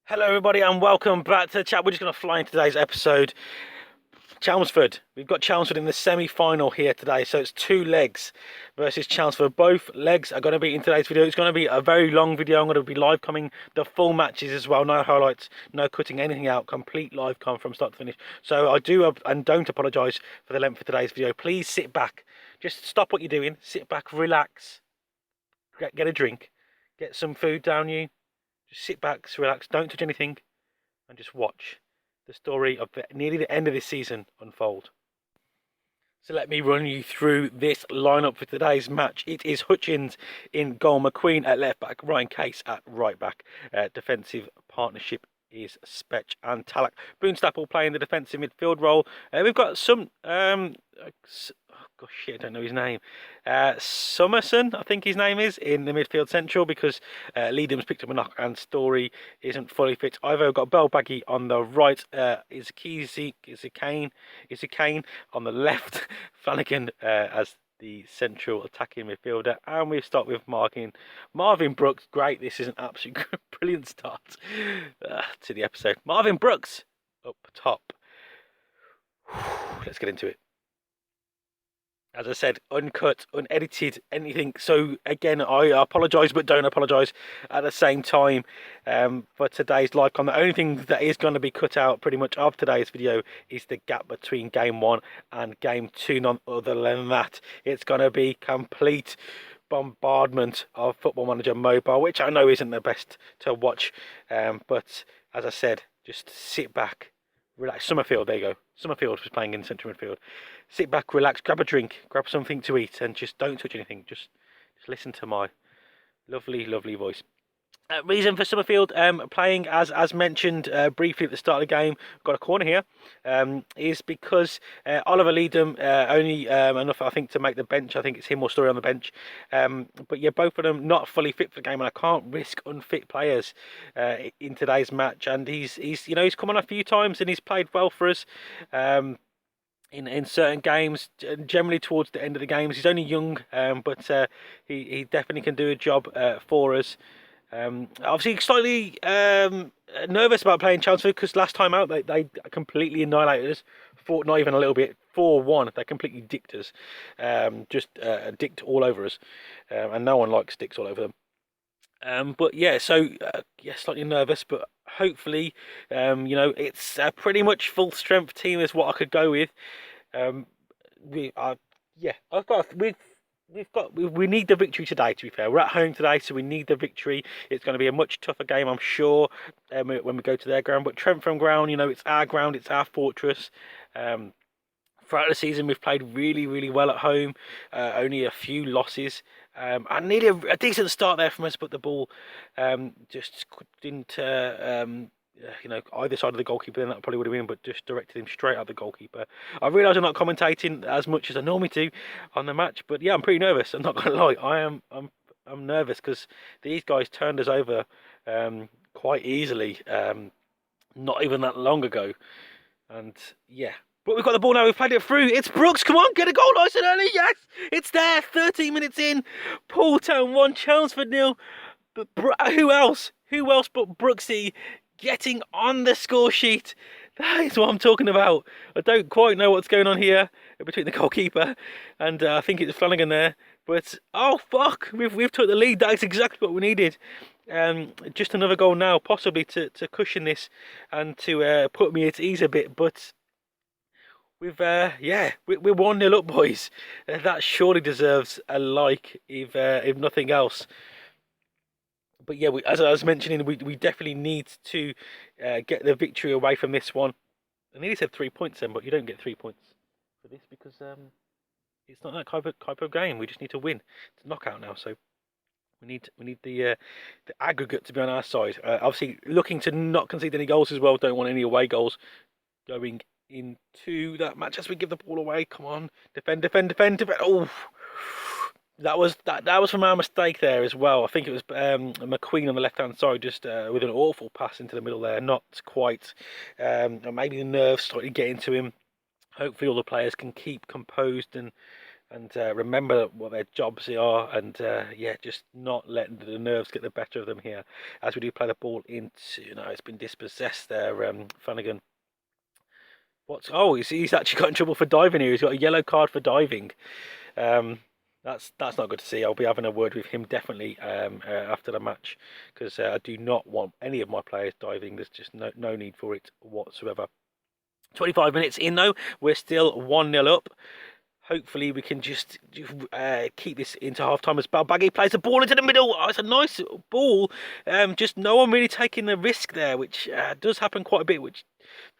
Hello everybody and welcome back to the chat. We're just going to fly into today's episode. Chelmsford. We've got Chelmsford in the semi-final here today. So it's two legs versus Chelmsford. Both legs are going to be in today's video. It's going to be a very long video. I'm going to be live coming the full matches as well. No highlights, no cutting anything out. Complete live come from start to finish. So I do and don't apologise for the length of today's video. Please sit back. Just stop what you're doing. Sit back, relax. Get a drink. Get some food down you. Just sit back, relax, don't touch anything, and just watch the story of nearly the end of this season unfold. So let me run you through this lineup for today's match. It is Hutchins in goal, McQueen at left back, Ryan Case at right back. Defensive partnership is Spetch and Talak. Boonstaple playing the defensive midfield role. We've got some gosh, shit, I don't know his name. Summerson, I think his name is, in the midfield central because Leadham's picked up a knock and Story isn't fully fit either. We've got Bell Baggy on the right. Is a Kane on the left. Flanagan as the central attacking midfielder, and we start with Marvin Brooks. Great, this is an absolute brilliant start to the episode. Marvin Brooks up top. Let's get into it. As I said, uncut, unedited, anything. So again, I apologise, but don't apologise at the same time for today's live comment. The only thing that is going to be cut out pretty much of today's video is the gap between game 1 and game 2. None other than that, it's going to be complete bombardment of Football Manager Mobile, which I know isn't the best to watch. But as I said, just sit back, relax. Summerfield, there you go. Summerfield was playing in central midfield. Sit back, relax, grab a drink, grab something to eat, and just don't touch anything. Just listen to my lovely, lovely voice. Reason for Summerfield playing, as mentioned briefly at the start of the game, got a corner here, is because Oliver Leadham only enough, I think, to make the bench. I think it's him or Story on the bench. But yeah, both of them not fully fit for the game, and I can't risk unfit players in today's match. And he's come on a few times and he's played well for us. In certain games, generally towards the end of the games. He's only young, but he definitely can do a job for us. Obviously slightly nervous about playing Chelmsford because last time out they completely annihilated us. Not even a little bit, 4-1. They completely dicked us, just dicked all over us, and no one likes dicks all over them. But yeah, so yeah, slightly nervous, but hopefully, it's a pretty much full strength team is what I could go with. We need the victory today. To be fair, we're at home today, so we need the victory. It's going to be a much tougher game, I'm sure, when we go to their ground. But Trentham ground, it's our ground, it's our fortress. Throughout the season, we've played really, really well at home. Only a few losses. And nearly a decent start there from us, but the ball just didn't, either side of the goalkeeper, then that probably would have been, but just directed him straight at the goalkeeper. I realise I'm not commentating as much as I normally do on the match, but yeah, I'm pretty nervous. I'm not going to lie. I'm nervous because these guys turned us over quite easily, not even that long ago. And yeah. But we've got the ball now, we've played it through. It's Brooks, come on, get a goal nice and early, yes! It's there, 13 minutes in. Poole Town 1, Chelmsford 0. But who else? Who else but Brooksy getting on the score sheet? That is what I'm talking about. I don't quite know what's going on here between the goalkeeper and I think it's Flanagan there. But, oh fuck, we've took the lead. That is exactly what we needed. Just another goal now, possibly to cushion this and to put me at ease a bit, but we're 1-0 up, boys. That surely deserves a like, if nothing else. But yeah, as I was mentioning, we definitely need to get the victory away from this one. I nearly said 3 points then, but you don't get 3 points for this because it's not that type of game. We just need to win. It's a knockout now, so we need the aggregate to be on our side. Obviously, looking to not concede any goals as well. Don't want any away goals going into that match as we give the ball away. Come on, defend. Oh, that was from our mistake there as well. I think it was McQueen on the left hand side, just with an awful pass into the middle there. Not quite. Maybe the nerves started getting to him. Hopefully all the players can keep composed and and remember what their jobs are, and yeah, just not letting the nerves get the better of them here as we do play the ball into. It's been dispossessed there. Flanagan. He's actually got in trouble for diving here. He's got a yellow card for diving. Um, that's not good to see. I'll be having a word with him definitely after the match, because I do not want any of my players diving. There's just no need for it whatsoever. 25 minutes in though, we're still 1-0 up. Hopefully we can just keep this into half time as Balbaghi plays the ball into the middle. Oh, it's a nice ball. Just no one really taking the risk there, which does happen quite a bit, which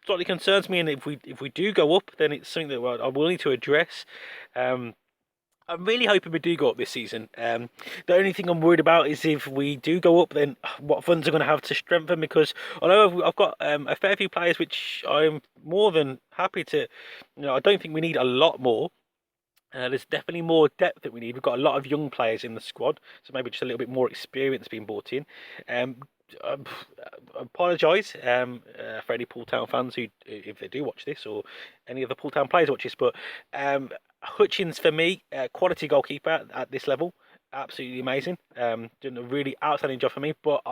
slightly concerns me. And if we do go up, then it's something that I will need to address. I'm really hoping we do go up this season. The only thing I'm worried about is if we do go up, then what funds are going to have to strengthen, because although I've got a fair few players which I'm more than happy to, I don't think we need a lot more. There's definitely more depth that we need. We've got a lot of young players in the squad, so maybe just a little bit more experience being brought in. I apologise for any Poole Town fans who, if they do watch this, or any of the Poole Town players watch this, but Hutchins, for me, quality goalkeeper at this level, absolutely amazing. Doing a really outstanding job for me, but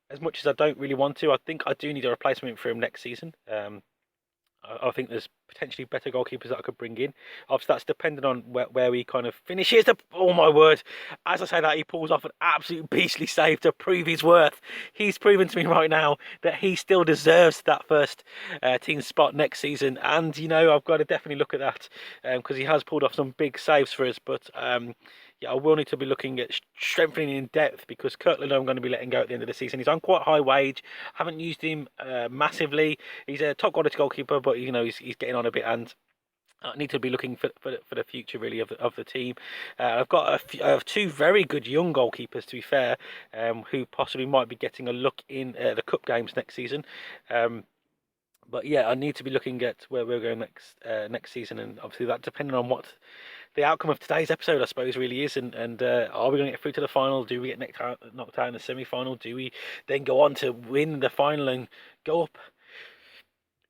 as much as I don't really want to, I think I do need a replacement for him next season. I think there's potentially better goalkeepers that I could bring in. Obviously, that's dependent on where he kind of finishes. Oh my word! As I say that, he pulls off an absolute beastly save to prove his worth. He's proven to me right now that he still deserves that first team spot next season. And I've got to definitely look at that because he has pulled off some big saves for us. But yeah, I will need to be looking at strengthening in depth, because Kirkland I'm going to be letting go at the end of the season. He's on quite high wage. Haven't used him massively. He's a top quality goalkeeper, but he's getting on a bit, and I need to be looking for the future really of the team. I've got two very good young goalkeepers, to be fair, who possibly might be getting a look in the cup games next season. But yeah, I need to be looking at where we're going next season, and obviously that depending on what the outcome of today's episode, I suppose, really is. And are we going to get through to the final? Do we get knocked out in the semi-final? Do we then go on to win the final and go up?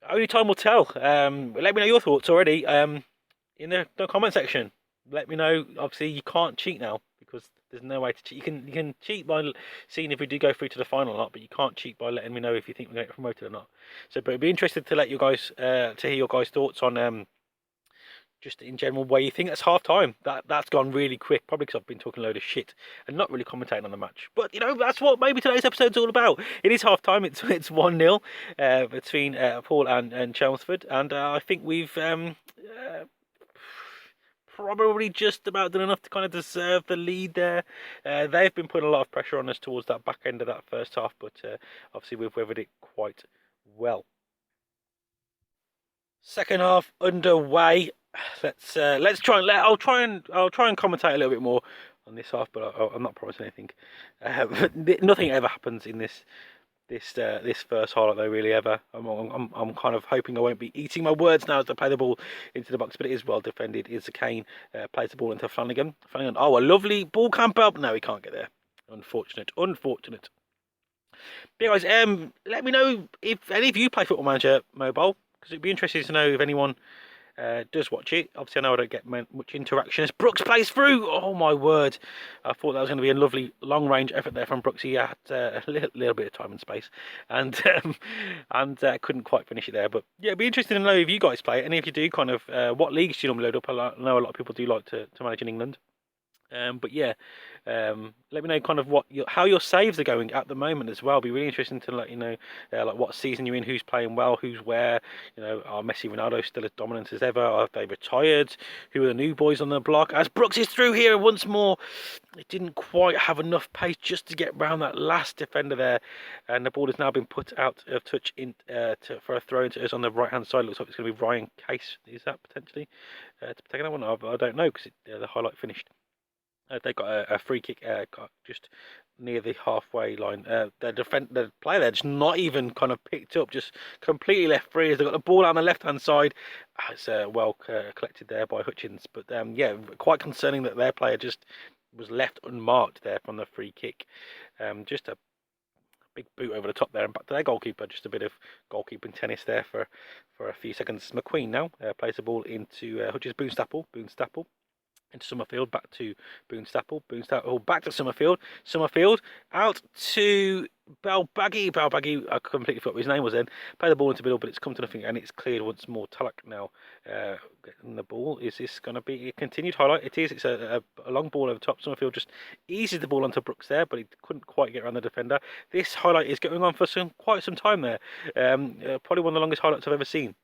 Only time will tell. Let me know your thoughts already in the comment section. Let me know. Obviously, you can't cheat now because there's no way to cheat. You can cheat by seeing if we do go through to the final or not, but you can't cheat by letting me know if you think we're going to get promoted or not. So, but I'd be interested to hear your guys' thoughts on just in general where you think that's half time. That's gone really quick, probably because I've been talking a load of shit and not really commentating on the match. But that's what maybe today's episode's all about. It is half time. It's 1-0 between Poole and Chelmsford, and I think we've probably just about done enough to kind of deserve the lead there. They've been putting a lot of pressure on us towards that back end of that first half, but obviously we've weathered it quite well. Second half underway. Let's try and I'll try and commentate a little bit more on this half, but I'm not promising anything. Nothing ever happens in this first highlight though, really ever. I'm kind of hoping I won't be eating my words now as I play the ball into the box, but it is well defended. It's Kane plays the ball into Flanagan. Oh, a lovely ball camp up. No, he can't get there. Unfortunate. But guys, let me know if any of you play Football Manager Mobile, because it'd be interesting to know if anyone does watch it. Obviously, I know I don't get much interaction as Brooks plays through. Oh my word! I thought that was going to be a lovely long-range effort there from Brooks. He had a little bit of time and space, and couldn't quite finish it there. But yeah, it'd be interesting to know if you guys play it, and if you do, kind of what leagues do you normally load up? I know a lot of people do like to manage in England. But yeah, let me know kind of how your saves are going at the moment as well. It'd be really interesting to let you know like what season you're in, who's playing well, who's where. Are Messi, Ronaldo still as dominant as ever? Are they retired? Who are the new boys on the block? As Brooks is through here once more, it didn't quite have enough pace just to get round that last defender there, and the ball has now been put out of touch for a throw into us on the right hand side. Looks like it's going to be Ryan Case. Is that potentially to take that one? I don't know because the highlight finished. They got a free kick just near the halfway line. The player there just not even kind of picked up, just completely left free as they got the ball on the left hand side. It's well collected there by Hutchins, but yeah, quite concerning that their player just was left unmarked there from the free kick. Just a big boot over the top there and back to their goalkeeper. Just a bit of goalkeeping tennis there for a few seconds. McQueen now plays the ball into Hutchins. Boonstaple. into Summerfield, back to Boonstaple, Boonstaple back to Summerfield, Summerfield out to Balbaggy, I completely forgot what his name was then. Play the ball into the middle, but it's come to nothing, and it's cleared once more. Talak now getting the ball. Is this going to be a continued highlight? It is. It's a long ball over top. Summerfield just eases the ball onto Brooks there, but he couldn't quite get around the defender. This highlight is going on for quite some time there. Probably one of the longest highlights I've ever seen.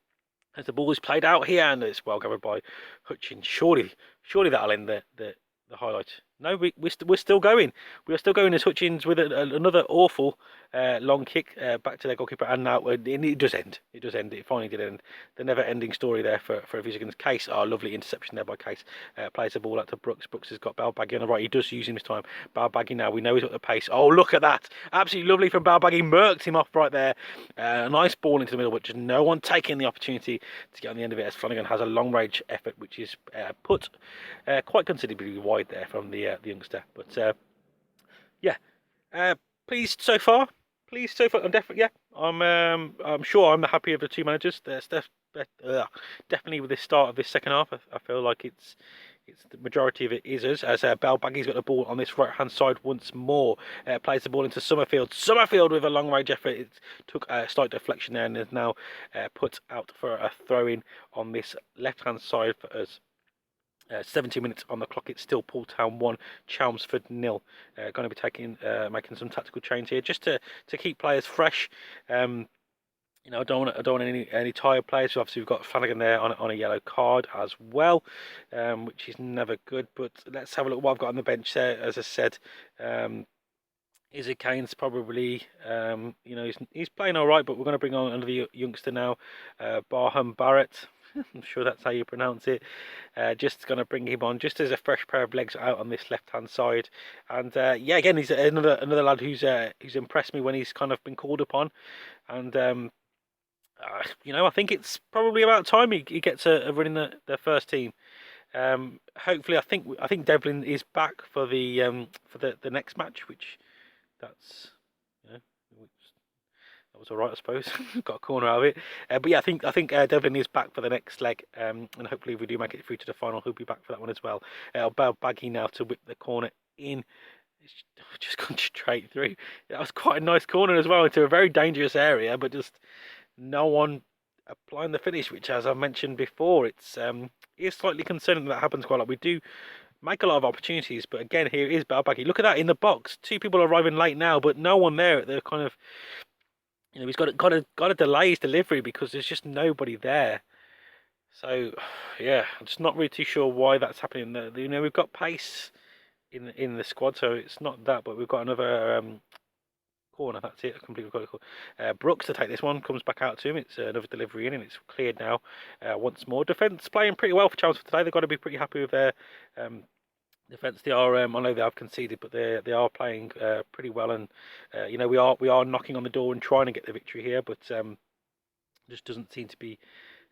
As the ball is played out here, and it's well covered by Hutchins. Surely that'll end the highlight. No, we're still going. We are still going as Hutchins with another awful long kick back to their goalkeeper, and now it does end. It does end. It finally did end. The never-ending story there for Vizigans. Case, lovely interception there by Case. Plays the ball out to Brooks. Brooks has got Balbaggy on the right. He does use him this time. Balbaggy now, we know he's got the pace. Oh, look at that. Absolutely lovely from Balbaggy. Merked him off right there. A nice ball into the middle, but just no one taking the opportunity to get on the end of it, as Flanagan has a long-range effort, which is put quite considerably wide there from the youngster. But yeah, pleased so far. I'm definitely, yeah. I'm sure I'm the happier of the two managers. There's definitely with the start of this second half. I feel like it's the majority of it is us, as Balbaggy's got the ball on this right hand side once more. Plays the ball into Summerfield. Summerfield with a long range effort. It took a slight deflection there, and is now put out for a throw in on this left hand side for us. 17 minutes on the clock. It's still Poole Town 1, Chelmsford 0. Going to be making some tactical change here just to keep players fresh. You know, I don't want any tired players. So obviously we've got Flanagan there on a yellow card as well, which is never good. But let's have a look what I've got on the bench there. As I said, Izzy Kane's probably, you know, he's playing all right, but we're going to bring on another youngster now, Barham Barrett. I'm sure that's how you pronounce it. Just going to bring him on just as a fresh pair of legs out on this left-hand side. And yeah, again, he's another lad who's impressed me when he's kind of been called upon. And you know, I think it's probably about time he gets a run in the first team. Hopefully, I think Devlin is back for the next match, which that's, you know, that was all right, I suppose. Got a corner out of it, but yeah, I think Devlin is back for the next leg, and hopefully, if we do make it through to the final, he'll be back for that one as well. Baggy now to whip the corner in. It's just gone straight through. That was quite a nice corner as well, into a very dangerous area, but just no one applying the finish, which, as I mentioned before, it's slightly concerning that happens quite a lot. We do make a lot of opportunities, but again, here is Balbaggy. Look at that in the box. Two people arriving late now, but no one there at the kind of, you know, he's got to delay his delivery because there's just nobody there. So yeah, I'm just not really too sure why that's happening. You know, we've got pace in the squad, so it's not that, but we've got another corner. That's it. I completely got it. Brooks to take this one, comes back out to him. It's another delivery in, and it's cleared now once more. Defence playing pretty well for Chelsea today. They've got to be pretty happy with their defence. They are. I know they have conceded, but they are playing pretty well, and you know, we are knocking on the door and trying to get the victory here, but just doesn't seem to be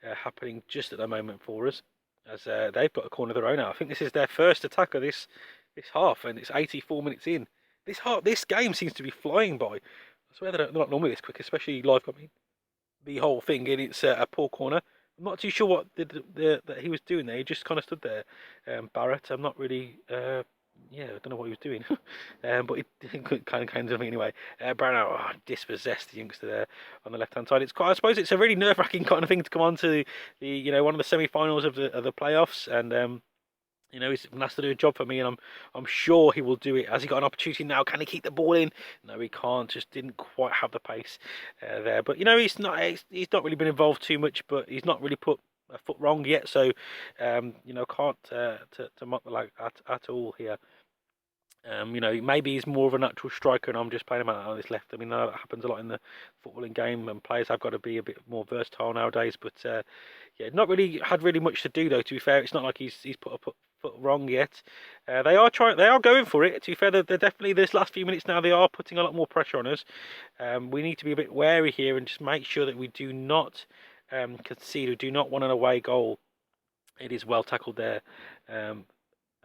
happening just at the moment for us, as they've got a corner of their own now. I think this is their first attack of this half, and it's 84 minutes in. This game seems to be flying by. I swear they're not normally this quick, especially live. I mean, the whole thing, and it's a poor corner. I'm not too sure what that he was doing there. He just kind of stood there. Barrett, I'm not really. Yeah, I don't know what he was doing, but he kind of came to me anyway. Brown dispossessed the youngster there on the left hand side. I suppose it's a really nerve wracking kind of thing to come on to the one of the semi-finals of the playoffs, and you know, he's asked to do a job for me, and I'm sure he will do it. Has he got an opportunity now? Can he keep the ball in? No, he can't. Just didn't quite have the pace there. But you know, he's not really been involved too much, but he's not really put a foot wrong yet. So you know, can't to mock the lag at all here. You know, maybe he's more of a natural striker, and I'm just playing him out on his left. I mean, that happens a lot in the footballing game, and players have got to be a bit more versatile nowadays. But yeah, not really had much to do though. To be fair, it's not like he's put a foot wrong yet. They are going for it. To be fair, they're definitely, this last few minutes now, they are putting a lot more pressure on us. We need to be a bit wary here and just make sure that we do not concede. We do not want an away goal. It is well tackled there.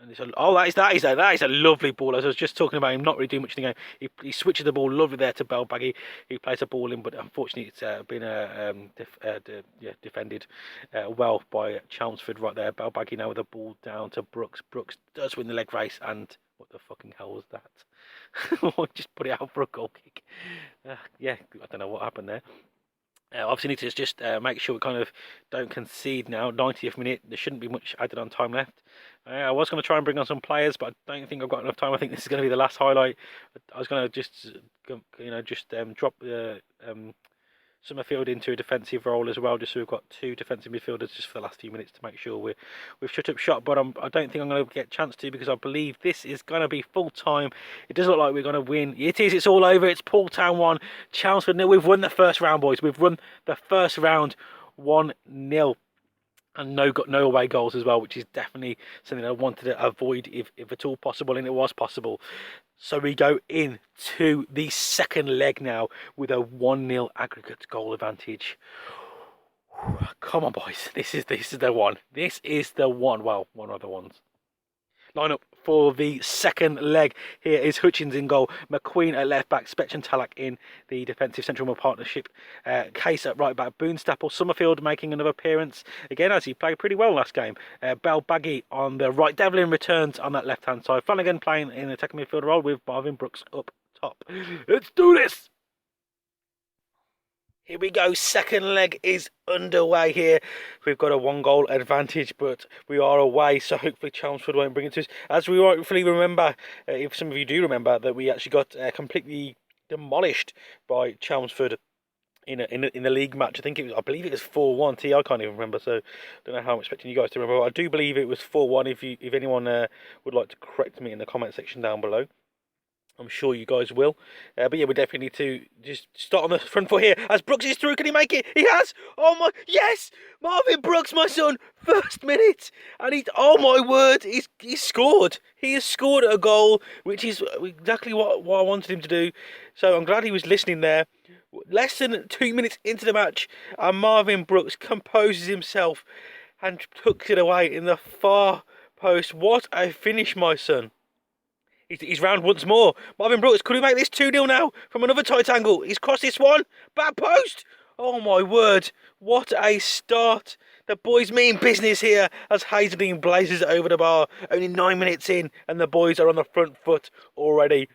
And it's that is a lovely ball. As I was just talking about him not really doing much in the game. He switches the ball lovely there to Belbaggy, who plays the ball in, but unfortunately it's been defended well by Chelmsford right there. Belbaggy now with the ball down to Brooks. Brooks does win the leg race, and what the fucking hell was that? Just put it out for a goal kick. Yeah, I don't know what happened there. Obviously need to just make sure we kind of don't concede now. 90th minute, there shouldn't be much added on time left. I was going to try and bring on some players, but I don't think I've got enough time. I think this is going to be the last highlight. I was going to just, drop the Summerfield into a defensive role as well, just so we've got two defensive midfielders just for the last few minutes to make sure we've shut up shop. But I don't think I'm going to get a chance to, because I believe this is going to be full time. It does look like we're going to win. It is. It's all over. It's Poole Town 1, Chelmsford 0. We've won the first round, boys. We've won the first round 1-0. And no away goals as well, which is definitely something I wanted to avoid if at all possible, and it was possible. So we go into the second leg now with a 1-0 aggregate goal advantage. Come on, boys. This is the one. This is the one. Well, one of the ones. Line up for the second leg. Here is Hutchins in goal, McQueen at left back, Spetch and Talak in the defensive central partnership, Case at right back, Boonstaple, Summerfield making another appearance again, as he played pretty well last game. Belbaggy on the right, Devlin returns on that left hand side, Flanagan playing in the attacking midfield role with Marvin Brooks up top. Let's do this! Here we go, second leg is underway here. We've got a 1-goal advantage, but we are away, so hopefully Chelmsford won't bring it to us. As we rightfully remember, if some of you do remember, that we actually got completely demolished by Chelmsford in the league match. I believe it was 4-1. I can't even remember, so I don't know how I'm expecting you guys to remember. I do believe it was 4-1. If anyone would like to correct me in the comment section down below, I'm sure you guys will. But yeah, we definitely need to just start on the front foot here. As Brooks is through, can he make it? He has! Oh my, yes! Marvin Brooks, my son, first minute. And oh my word, he's scored. He has scored a goal, which is exactly what I wanted him to do. So I'm glad he was listening there. Less than 2 minutes into the match, and Marvin Brooks composes himself and tucks it away in the far post. What a finish, my son. He's round once more. Marvin Brooks, could he make this 2-0 now from another tight angle? He's crossed this one. Back post. Oh my word. What a start. The boys mean business here as Hazeldine blazes it over the bar. Only 9 minutes in and the boys are on the front foot already.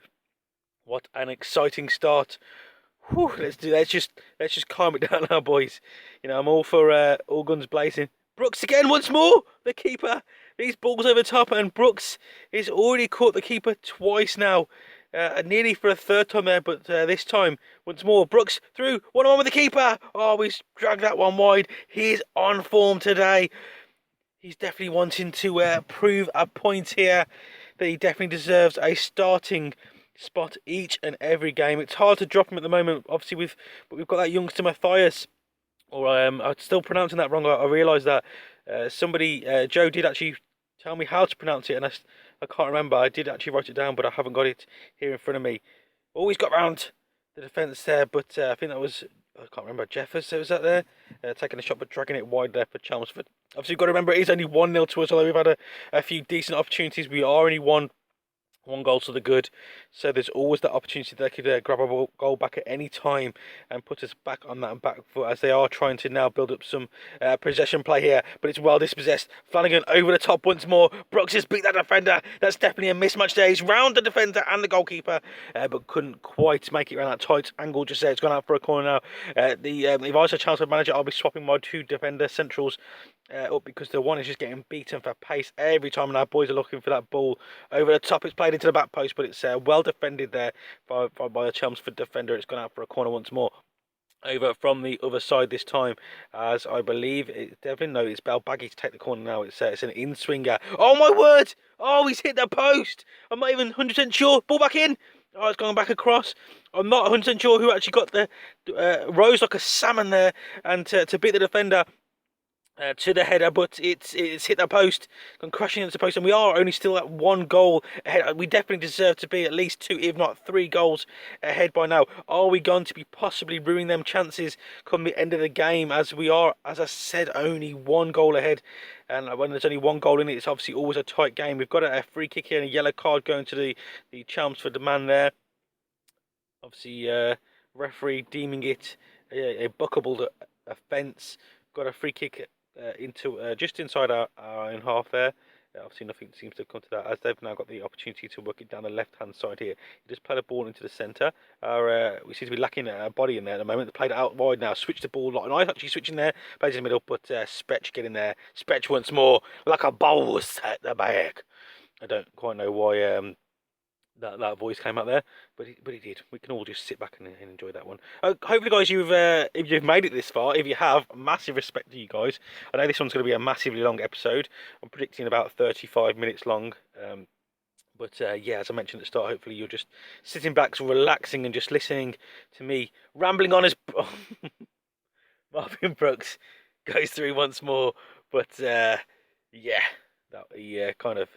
What an exciting start. Whew, let's just calm it down now, boys. I'm all for all guns blazing. Brooks again once more. The keeper. These balls over the top, and Brooks is already caught the keeper twice now. Nearly for a third time there, but this time, once more, Brooks through, 1-on-1 with the keeper. Oh, he's dragged that one wide. He is on form today. He's definitely wanting to prove a point here that he definitely deserves a starting spot each and every game. It's hard to drop him at the moment, obviously, but we've got that youngster Matthias. Or I'm still pronouncing that wrong. I realised that Joe did actually tell me how to pronounce it, and I can't remember. I did actually write it down, but I haven't got it here in front of me. Always got round the defence there, but I think that was, I can't remember, Jeffers was that there, taking a shot but dragging it wide there for Chelmsford. Obviously, you've got to remember it is only 1-0 to us, although we've had a few decent opportunities. We are only one goal to the good, so there's always that opportunity they could grab a goal back at any time and put us back on that back foot, as they are trying to now build up some possession play here, but it's well dispossessed. Flanagan over the top once more. Brooks has beat that defender. That's definitely a mismatch there. He's round the defender and the goalkeeper, but couldn't quite make it around that tight angle just there. It's gone out for a corner now. If I was a Chelmsford manager, I'll be swapping my 2 defender centrals up, because the one is just getting beaten for pace every time, and our boys are looking for that ball over the top. It's played into the back post, but it's well defended there by the Chelmsford defender. It's gone out for a corner once more. Over from the other side this time, as I believe it's Devlin. No, it's Belbaggy to take the corner now. It's an in-swinger. Oh my word! Oh, he's hit the post. I'm not even 100% sure. Ball back in. Oh, it's going back across. I'm not 100% sure who actually got the rose like a salmon there, and to beat the defender. To the header, but it's hit the post, gone crashing into the post, and we are only still at 1 goal ahead. We definitely deserve to be at least 2, if not 3 goals ahead by now. Are we going to be possibly ruining them chances come the end of the game, as we are, as I said, only 1 goal ahead? And when there's only 1 goal in it, it's obviously always a tight game. We've got a free kick here and a yellow card going to the Chumps for the man there. Obviously, referee deeming it a bookable offence. Got a free kick into just inside our own half there. Obviously, nothing seems to have come to that, as they've now got the opportunity to work it down the left-hand side here. He just played a ball into the centre. We seem to be lacking a body in there at the moment. They played it out wide now, switched the ball. Nice actually switching there, plays in the middle, but Spetch getting there. Spetch once more, like a boss at the back. I don't quite know why that voice came out there, but it did. We can all just sit back and enjoy that one. Hopefully, guys, if you've made it this far, if you have, massive respect to you guys. I know this one's going to be a massively long episode. I'm predicting about 35 minutes long. But yeah, as I mentioned at the start, hopefully you're just sitting back, so relaxing, and just listening to me rambling on as Marvin Brooks goes through once more. But yeah, that he kind of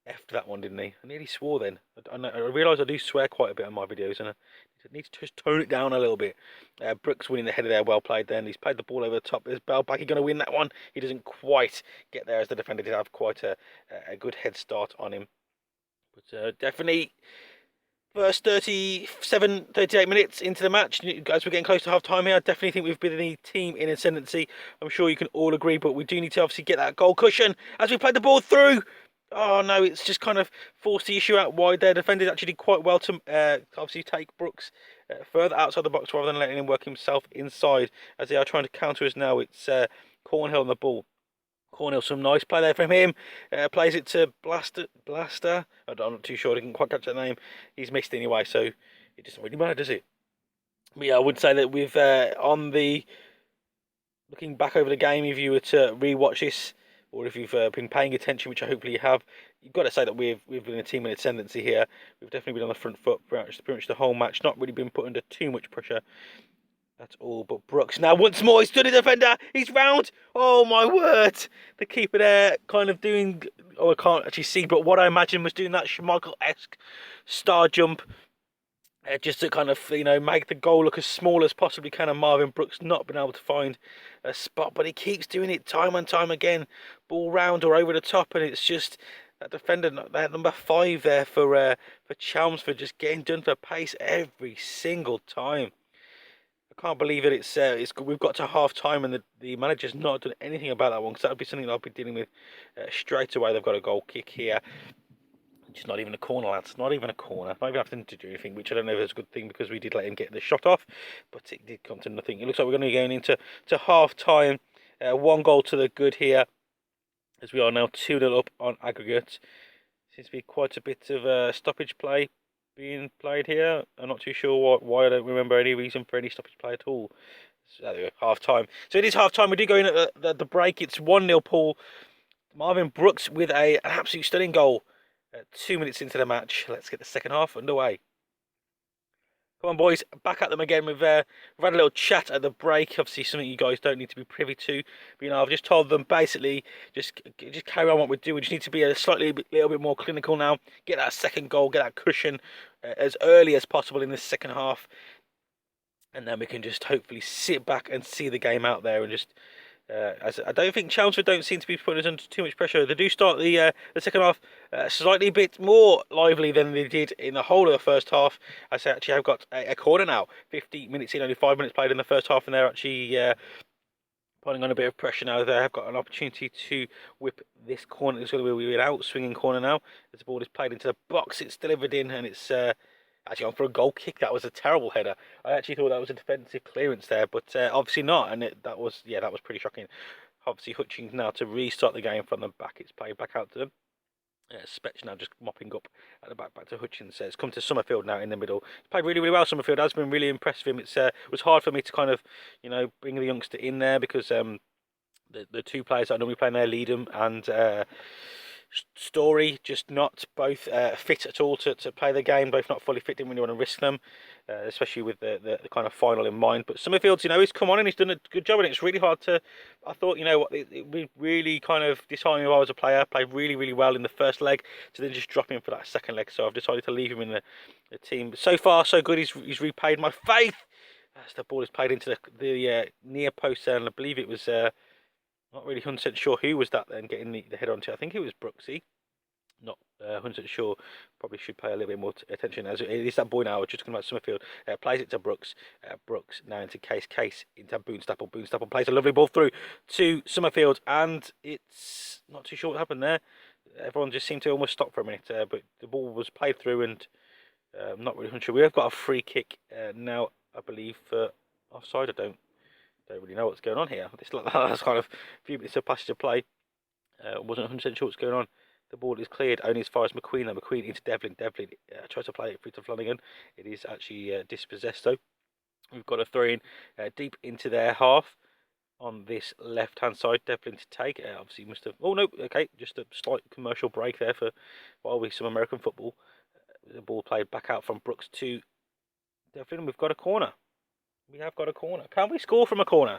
effed that one, didn't he? I nearly swore then. I realise I do swear quite a bit on my videos, and I need to just tone it down a little bit. Brooks winning the header there, well played then. He's played the ball over the top. Is Bellbacky going to win that one? He doesn't quite get there, as the defender did have quite a good head start on him. But definitely, first 38 minutes into the match, as we're getting close to half time here, I definitely think we've been the team in ascendancy. I'm sure you can all agree, but we do need to obviously get that goal cushion as we play the ball through. Oh no, it's just kind of forced the issue out wide there. Defenders actually did quite well to obviously take Brooks further outside the box rather than letting him work himself inside, as they are trying to counter us now. It's Cornhill on the ball. Cornhill, some nice play there from him. Plays it to Blaster. I'm not too sure. I didn't quite catch that name. He's missed anyway, so it doesn't really matter, does it? But yeah, I would say that we've on the looking back over the game, if you were to re-watch this, or if you've been paying attention, which I hopefully you have, you've got to say that we've been a team in ascendancy here. We've definitely been on the front foot pretty much the whole match. Not really been put under too much pressure. That's all but Brooks. Now, once more, he's stood a defender. He's round. Oh, my word. The keeper there kind of doing... Oh, I can't actually see, but what I imagine was doing that Schmeichel-esque star jump. Just to kind of, make the goal look as small as possibly can. And Marvin Brooks not been able to find a spot, but he keeps doing it time and time again. Ball round or over the top, and it's just that defender, that number 5 there for Chelmsford, just getting done for pace every single time. I can't believe it. We've got to half time and the manager's not done anything about that one, because that would be something I'll be dealing with straight away. They've got a goal kick here. It's not even a corner, lads. Not even a corner. Not even having to do anything, which I don't know if it's a good thing, because we did let him get the shot off, but it did come to nothing. It looks like we're going to be going into half time. 1 goal to the good here, as we are now 2-0 up on aggregate. Seems to be quite a bit of stoppage play being played here. I'm not too sure why. I don't remember any reason for any stoppage play at all. So there we go, half time. So it is half time. We do go in at the break. It's 1-0 Poole. Marvin Brooks with an absolute stunning goal. 2 minutes into the match. Let's get the second half underway. Come on, boys, back at them again. We've had a little chat at the break. Obviously, something you guys don't need to be privy to. But, I've just told them basically just carry on what we do. We just need to be a little bit more clinical now. Get that second goal, get that cushion as early as possible in this second half, and then we can just hopefully sit back and see the game out there and just. As I don't think Chelmsford don't seem to be putting us under too much pressure. They do start the second half slightly a bit more lively than they did in the whole of the first half. I say actually I've got a corner now. 50 minutes in, only 5 minutes played in the first half, and they're actually putting on a bit of pressure now. They have got an opportunity to whip this corner. It's going to be an out-swinging corner now. As the ball is played into the box, it's delivered in, and it's actually on for a goal kick. That was a terrible header. I actually thought that was a defensive clearance there, but obviously not. And that was pretty shocking. Obviously, Hutchings now to restart the game from the back. It's played back out to them. Spetch now just mopping up at the back to Hutchins. It's come to Summerfield now in the middle. He's played really, really well. Summerfield has been really impressed with him. It was hard for me to kind of, bring the youngster in there, because the 2 players that are normally playing there, Leadham and Story just not both fit at all to play the game. Both not fully fit. Didn't really want to risk them, especially with the kind of final in mind. But Summerfield's, he's come on and he's done a good job, and it's really hard to. I thought, what, it would really kind of disheartening if I was a player. Played really, really well in the first leg, to then just drop him for that second leg. So I've decided to leave him in the team. So far, so good. He's repaid my faith. As the ball is played into the near post there, and I believe it was. Not really 100% sure who was that then getting the head onto. I think it was Brooksy. Not 100% sure. Probably should pay a little bit more attention. As it is that boy now, just talking about Summerfield, plays it to Brooks. Brooks now into Case. Case into Boonstaple. Boonstaple plays a lovely ball through to Summerfield, and it's not too sure what happened there. Everyone just seemed to almost stop for a minute, but the ball was played through, and I'm not really sure. We have got a free kick now, I believe, for offside. I don't really know what's going on here. That's kind of a few minutes of passage of play. Wasn't 100% sure what's going on. The ball is cleared only as far as McQueen. McQueen into Devlin. Devlin tries to play it through to Flanagan. It is actually dispossessed though. We've got a throw in deep into their half on this left hand side. Devlin to take. Obviously must have. Oh no, okay, just a slight commercial break there for while we some American football. The ball played back out from Brooks to Devlin. We've got a corner. We have got a corner. Can we score from a corner?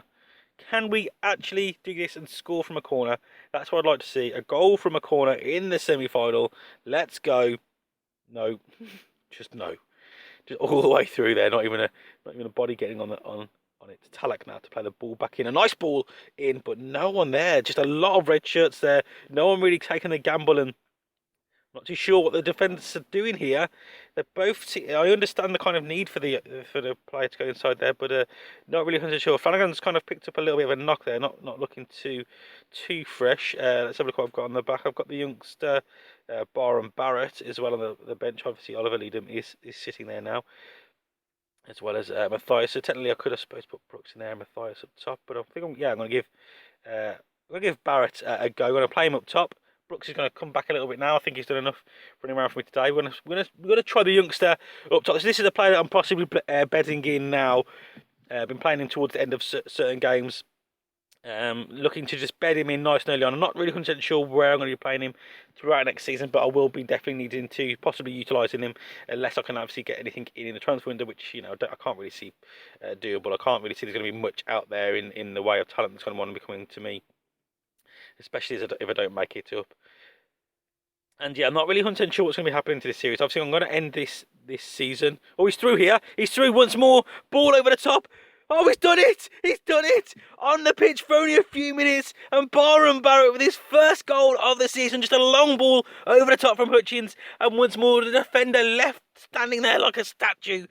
Can we actually do this and score from a corner? That's what I'd like to see. A goal from a corner in the semi-final. Let's go. No. Just no. Just all the way through there. Not even a body getting on it. Talak now to play the ball back in. A nice ball in, but no one there. Just a lot of red shirts there. No one really taking the gamble, and not too sure what the defenders are doing here. They're both. I understand the kind of need for the player to go inside there, but not really 100% sure. Flanagan's kind of picked up a little bit of a knock there. Not looking too fresh. Let's have a look what I've got on the back. I've got the youngster Barham Barrett as well on the bench. Obviously, Oliver Leadham is sitting there now, as well as Matthias. So technically, I could have supposed to put Brooks in there and Matthias up top, but I think I'm going to give Barrett a go. I'm going to play him up top. Brooks is going to come back a little bit now. I think he's done enough running around for me today. We're going to try the youngster up top. So this is a player that I'm possibly bedding in now. Been playing him towards the end of certain games. Looking to just bed him in nice and early on. I'm not really 100% sure where I'm going to be playing him throughout next season, but I will be definitely needing to possibly utilising him unless I can obviously get anything in the transfer window, which I can't really see doable. I can't really see there's going to be much out there in the way of talent that's going to want to be coming to me, especially if I don't make it up. And yeah, I'm not really 100% sure what's going to be happening to this series. Obviously, I'm going to end this season. Oh, he's through here. He's through once more. Ball over the top. Oh, he's done it. He's done it. On the pitch for only a few minutes. And Barham Barrett with his first goal of the season. Just a long ball over the top from Hutchins. And once more, the defender left standing there like a statue.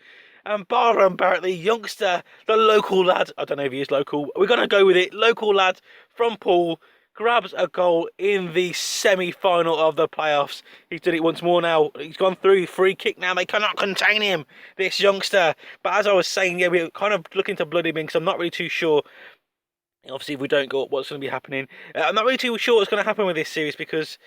And Barham Barrett, the youngster, the local lad. I don't know if he is local. We're going to go with it. Local lad from Poole. Grabs a goal in the semi-final of the playoffs. He's done it once more now. He's gone through, free kick now. They cannot contain him, this youngster. But as I was saying, yeah, we're kind of looking to blood him in because I'm not really too sure. Obviously, if we don't go up, what's going to be happening? I'm not really too sure what's going to happen with this series because,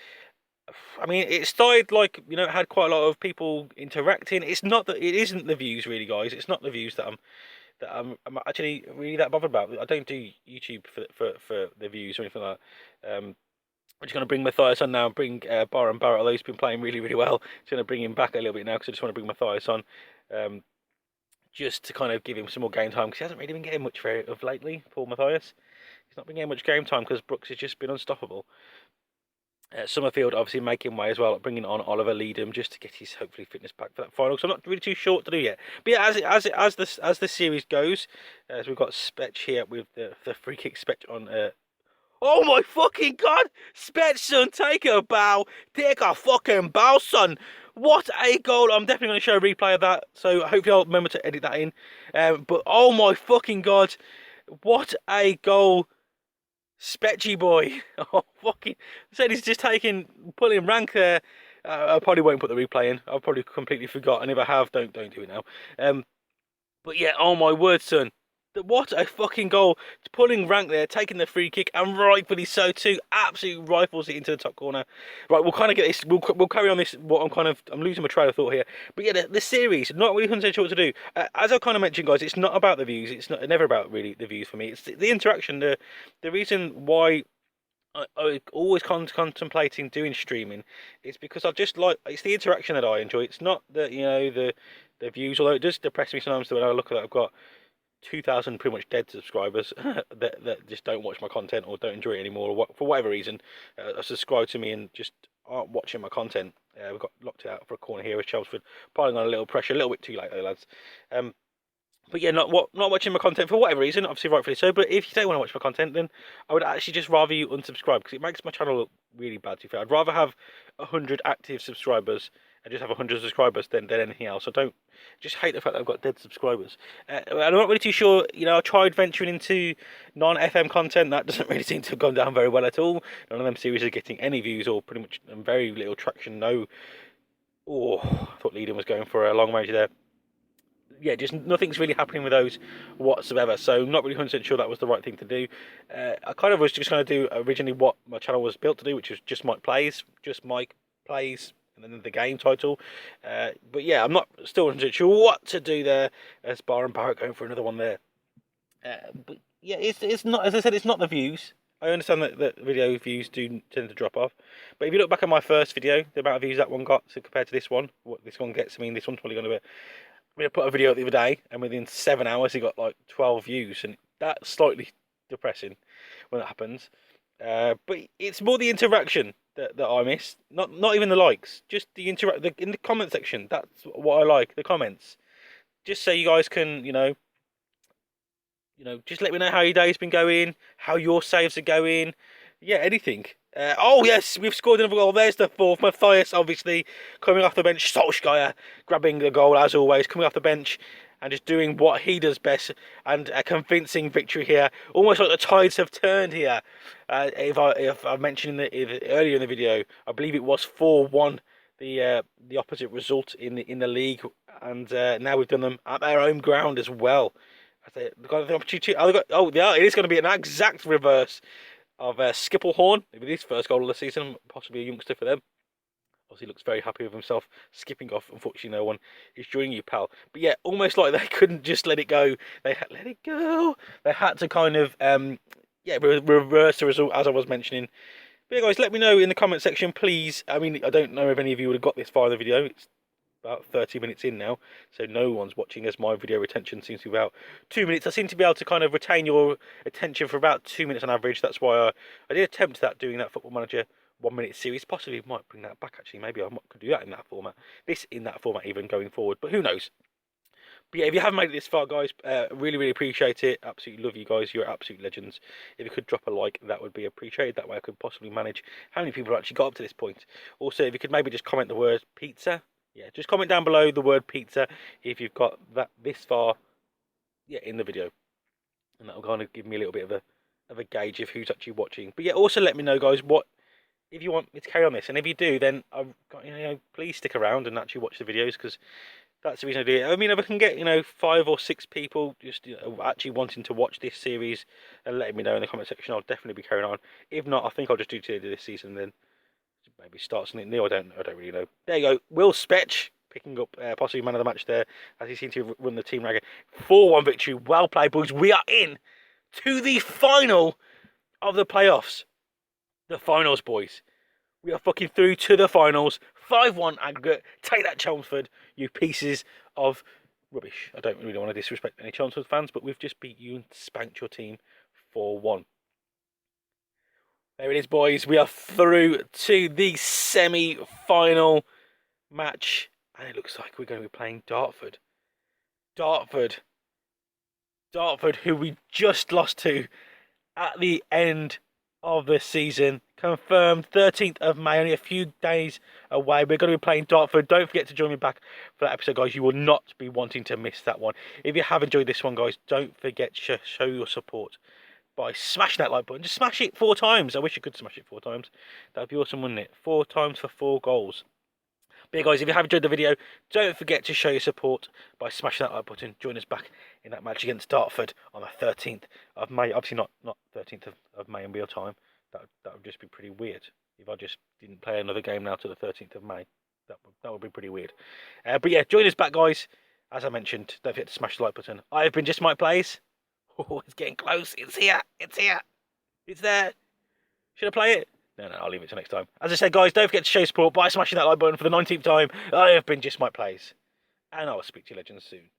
I mean, it started like, it had quite a lot of people interacting. It isn't the views really, guys. It's not the views that I'm actually really that bothered about. I don't do YouTube for the views or anything like that. I'm just going to bring Matthias on now and bring Barham Barrett, although he's been playing really, really well. Just going to bring him back a little bit now because I just want to bring Matthias on just to kind of give him some more game time because he hasn't really been getting much of lately, Paul Matthias. He's not been getting much game time because Brooks has just been unstoppable. Summerfield obviously making way as well, bringing on Oliver Leadham just to get his hopefully fitness back for that final. So I'm not really too sure what to do yet. But yeah, as the series goes, as we've got Spetch here with the free kick Spetch on. Oh my fucking god, Spetch, son, take a bow, take a fucking bow, son. What a goal! I'm definitely going to show a replay of that, so hopefully I'll remember to edit that in. But oh my fucking god, what a goal! Spetchy boy. Oh, fucking. I said he's just pulling rank there. I probably won't put the replay in. I've probably completely forgotten. If I have, don't do it now. But yeah, oh my word, son. What a fucking goal. Pulling rank there, taking the free kick, and rightfully so too. Absolutely rifles it into the top corner. Right, we'll kind of get this. We'll carry on this. I'm losing my train of thought here. But yeah, the series, not really 100% sure what to do. As I kind of mentioned, guys, it's not about the views. It's never about really the views for me. It's the interaction. The reason why I always contemplating doing streaming. It's because I just like it's the interaction that I enjoy. It's not the the views, although it does depress me sometimes when I look at that I've got 2,000 pretty much dead subscribers that just don't watch my content or don't enjoy it anymore, or for whatever reason, are subscribed to me and just aren't watching my content. We've got locked out for a corner here with Chelmsford, piling on a little pressure, a little bit too late though, lads. But yeah, not watching my content for whatever reason, obviously rightfully so. But if you don't want to watch my content, then I would actually just rather you unsubscribe because it makes my channel look really bad. To be fair, I'd rather have 100 active subscribers and just have 100 subscribers than anything else. I don't just hate the fact that I've got dead subscribers. I'm not really too sure. You know, I tried venturing into non-FM content. That doesn't really seem to have gone down very well at all. None of them series are getting any views or pretty much very little traction. No. Oh, I thought Leading was going for a long range there. Yeah, just nothing's really happening with those whatsoever. So not really 100% sure that was the right thing to do. I kind of was just going to do originally what my channel was built to do, which was just Mike Plays, and then the game title. But yeah, I'm not still 100% sure what to do there. As Bar and Barrett going for another one there. But yeah, it's not, as I said, it's not the views. I understand that video views do tend to drop off, but if you look back at my first video, the amount of views that one got compared to this one, what this one gets, I mean, this one's probably going to be. I put a video up the other day, and within 7 hours, he got like 12 views, and that's slightly depressing when that happens. But it's more the interaction that I miss, not even the likes, just the in the comment section. That's what I like, the comments. Just so you guys can, just let me know how your day's been going, how your saves are going, yeah, anything. Oh yes, we've scored another goal. There's the fourth. Matthias, obviously, coming off the bench. Solskjaer grabbing the goal as always, coming off the bench and just doing what he does best, and a convincing victory here. Almost like the tides have turned here. If I mentioned earlier in the video, I believe it was 4-1. The opposite result in the league, and now we've done them at their own ground as well. They've got the opportunity. Yeah, it is going to be an exact reverse of Skipplehorn, maybe his first goal of the season, possibly a youngster for them. Obviously, looks very happy with himself, skipping off. Unfortunately, no one is joining you, pal. But yeah, almost like they couldn't just let it go. They had let it go. They had to kind of, reverse the result, as I was mentioning. But yeah, guys, let me know in the comment section, please. I mean, I don't know if any of you would have got this far in the video. It's about 30 minutes in now, so no one's watching, as my video retention seems to be about 2 minutes. I seem to be able to kind of retain your attention for about 2 minutes on average. That's why I did attempt that, doing that Football Manager 1 minute series. Possibly might bring that back, actually. Maybe I could do that in that format, even going forward, but who knows. But yeah, if you haven't made it this far, guys, really appreciate it. Absolutely love you guys. You're absolute legends. If you could drop a like, that would be appreciated. That way I could possibly manage how many people actually got up to this point. Also, if you could maybe just comment the word pizza. Yeah, just comment down below the word pizza if you've got that this far, in the video, and that'll kind of give me a little bit of a gauge of who's actually watching. But yeah, also let me know, guys, what if you want me to carry on this, and if you do, then please stick around and actually watch the videos, because that's the reason I do it. I mean, if I can get 5 or 6 people just actually wanting to watch this series and letting me know in the comment section, I'll definitely be carrying on. If not, I think I'll just do to this season then. Maybe start something new. I don't really know. There you go. Will Spetch picking up possibly man of the match there, as he seemed to run the team ragged. 4-1 victory. Well played, boys. We are in to the final of the playoffs. The finals, boys. We are fucking through to the finals. 5-1 aggregate. Take that, Chelmsford, you pieces of rubbish. I don't really want to disrespect any Chelmsford fans, but we've just beat you and spanked your team 4-1. There it is, boys. We are through to the semi-final match, and it looks like we're going to be playing Dartford. Dartford, who we just lost to at the end of the season. Confirmed 13th of May, only a few days away. We're going to be playing Dartford. Don't forget to join me back for that episode, guys. You will not be wanting to miss that one. If you have enjoyed this one, guys, don't forget to show your support by smashing that like button. Just smash it 4 times. I wish you could smash it 4 times. That would be awesome, wouldn't it? 4 times for 4 goals. But yeah, guys, if you have enjoyed the video, don't forget to show your support by smashing that like button. Join us back in that match against Dartford on the 13th of May. Obviously not 13th of May in real time. That would just be pretty weird if I just didn't play another game now to the 13th of May. That would be pretty weird. But yeah, join us back, guys. As I mentioned, don't forget to smash the like button. I've been Just Mike Plays. Oh, it's getting close. It's here. It's there. Should I play it? No, I'll leave it till next time. As I said, guys, don't forget to show support by smashing that like button for the 19th time. I have been Just Mike Plays, and I will speak to you legends soon.